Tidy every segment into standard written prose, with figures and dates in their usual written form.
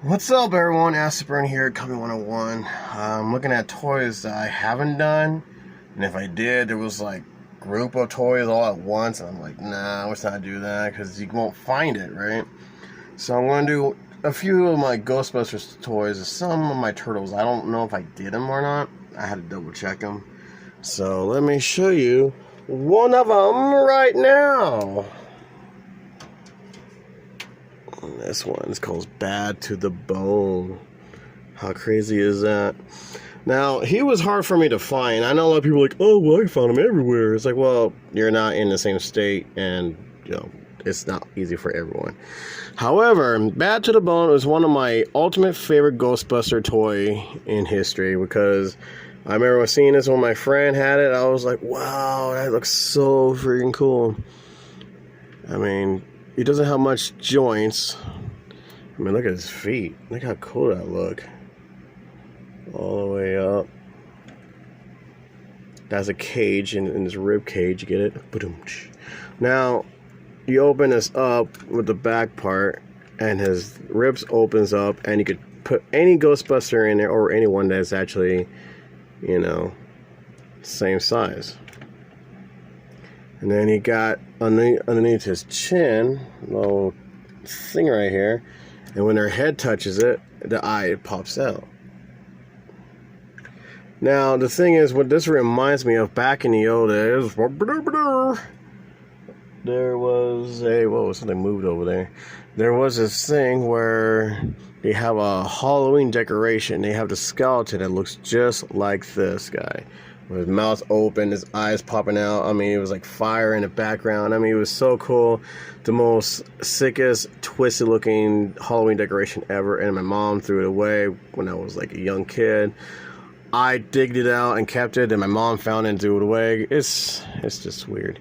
What's up, everyone? Aspern here, Coming 101. I'm looking at toys that I haven't done, and if I did, there was like a group of toys all at once, and I'm like, nah, let's not do that, because you won't find it, right? So I'm going to do a few of my Ghostbusters toys, some of my turtles. I don't know if I did them or not. I had to double check them. So let me show you one of them right now. This one's called Bad to the Bone. How crazy is that? Now, he was hard for me to find. I know a lot of people are like, oh, well, I found him everywhere. It's like, well, you're not in the same state, and, you know, it's not easy for everyone. However, Bad to the Bone is one of my ultimate favorite Ghostbuster toy in history, because I remember seeing this when my friend had it. I was like, wow, that looks so freaking cool. I mean, he doesn't have much joints. I mean, look at his feet. Look how cool that look. All the way up. That's a cage in his rib cage. You get it? Now, you open this up with the back part, and his ribs opens up, and you could put any Ghostbuster in there, or anyone that's actually, you know, same size. And then he got underneath his chin, a little thing right here, and when their head touches it, the eye pops out. Now, the thing is, what this reminds me of back in the old days, there was a, whoa, something moved over there. There was this thing where they have a Halloween decoration. They have the skeleton that looks just like this guy. With his mouth open, his eyes popping out. I mean, it was like fire in the background. I mean, it was so cool. The most sickest, twisted looking Halloween decoration ever. And my mom threw it away when I was like a young kid. I digged it out and kept it, and my mom found it and threw it away. It's just weird.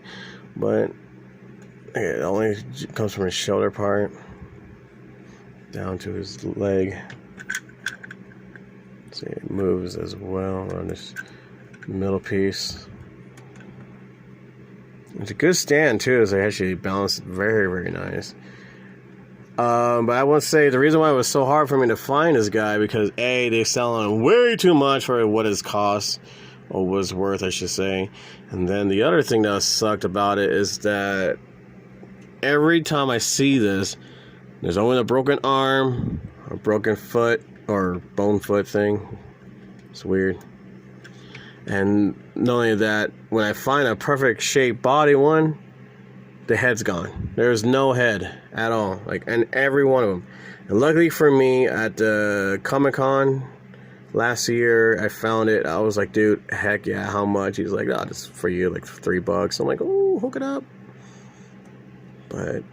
But it only comes from his shoulder part down to his leg. See, it moves as well on this middle piece. It's a good stand too, as they actually balance very, very nice. But I want to say the reason why it was so hard for me to find this guy, because A, they sell him way too much for what his cost, or was worth, I should say. And then the other thing that sucked about it is that every time I see this, there's always a broken arm, a broken foot, or bone foot thing. It's weird. And not only that, when I find a perfect shaped body one, the head's gone. There's no head at all, like, and every one of them. And luckily for me, at the Comic-Con last year, I found it. I was like, dude, heck yeah, how much? He's like, oh, this is for you, like $3. I'm like, oh, hook it up. But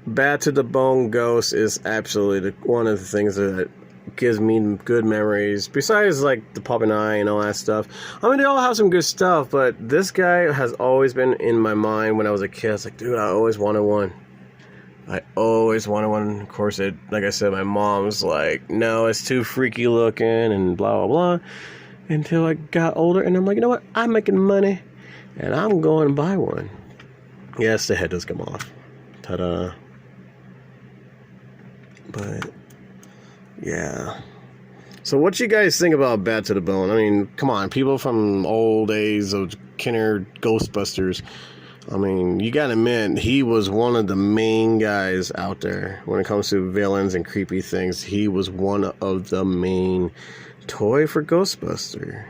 Bad to the Bone Ghost is absolutely one of the things that gives me good memories, besides like the popping eye and all that stuff. I mean, they all have some good stuff, but this guy has always been in my mind. When I was a kid, I was like, dude, I always wanted one. I always wanted one. Of course, it, like I said, my mom's like, no, it's too freaky looking and blah blah blah, until I got older, and I'm like, you know what, I'm making money and I'm going to buy one. Yes, the head does come off, ta-da. But yeah. So what you guys think about Bad to the Bone? I mean, come on, people from old days of Kenner Ghostbusters. I mean, you gotta admit, he was one of the main guys out there when it comes to villains and creepy things. He was one of the main toy for Ghostbuster.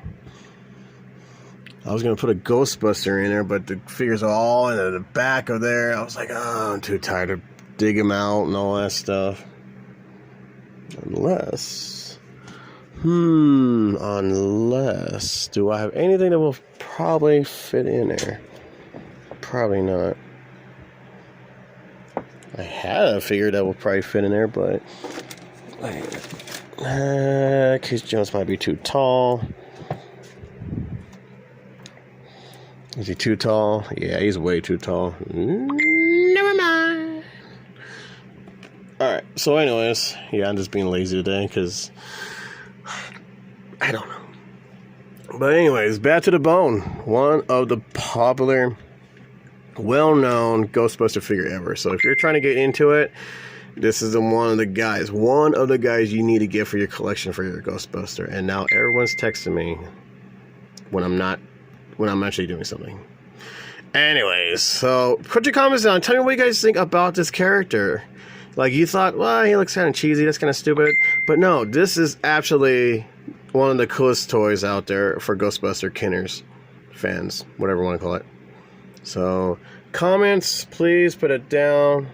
I was gonna put a Ghostbuster in there, but the figures are all in the back of there. I was like, oh, I'm too tired to dig them out and all that stuff. Unless, do I have anything that will probably fit in there? Probably not. I had a figure that will probably fit in there, but Keith Jones might be too tall. Is he too tall? Yeah, he's way too tall. Never mind. Alright, so anyways, yeah, I'm just being lazy today, because I don't know. But anyways, Bad to the Bone, one of the popular, well-known Ghostbuster figure ever. So if you're trying to get into it, This is one of the guys you need to get for your collection for your Ghostbuster. And now everyone's texting me when I'm actually doing something. Anyways, so put your comments down. Tell me what you guys think about this character. Like, you thought, well, he looks kind of cheesy, that's kind of stupid. But no, this is actually one of the coolest toys out there for Ghostbuster Kinners fans, whatever you want to call it. So, comments, please put it down.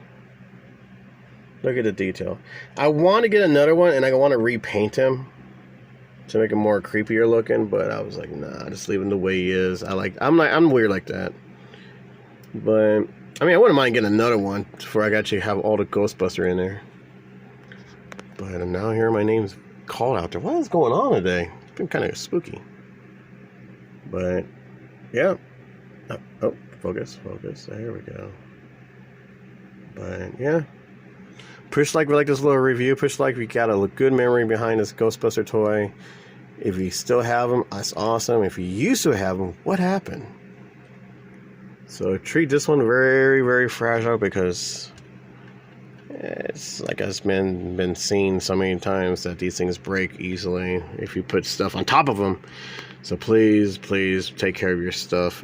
Look at the detail. I want to get another one, and I want to repaint him to make him more creepier looking. But I was like, nah, just leave him the way he is. I'm weird like that. But I mean, I wouldn't mind getting another one before I actually have all the Ghostbuster in there. But now here my name's called out there. What is going on today? It's been kind of spooky. But yeah. Oh, focus. There we go. But yeah. Push like we like this little review. Push like we got a good memory behind this Ghostbuster toy. If you still have them, that's awesome. If you used to have them, what happened? So treat this one very, very fragile because it's like it's been seen so many times that these things break easily if you put stuff on top of them. So please take care of your stuff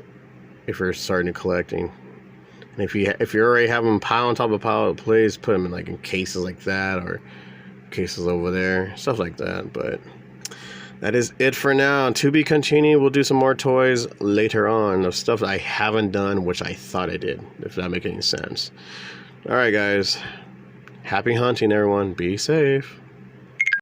if you're starting to collecting. And if you already have them pile on top of pile, please put them in cases like that or cases over there, stuff like that. But that is it for now. To be continued. We'll do some more toys later on of stuff that I haven't done, which I thought I did, if that makes any sense. Alright guys, happy hunting everyone, be safe.